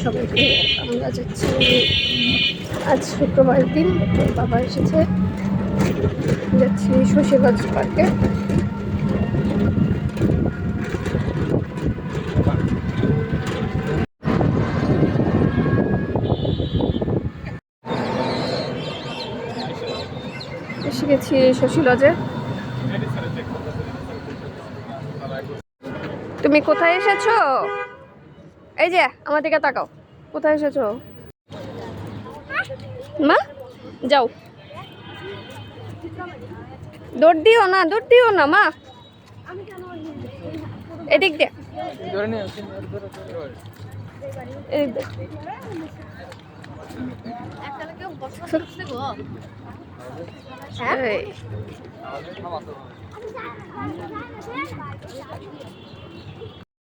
সবাইকে আমরা যাচ্ছি আজ শুক্রবার দিন। বাবা এসেছে, যাচ্ছি শশীগঞ্জ পার্কে। এসে গেছি শশীলজে। তুমি কোথায় এসেছো? এই যে আমার দিকে তাকাও, কোথায় এসেছো মা? যাও, দৌড় দিও না, দৌড় দিও না মা, এদিক দিয়ে, এদিক দিয়ে।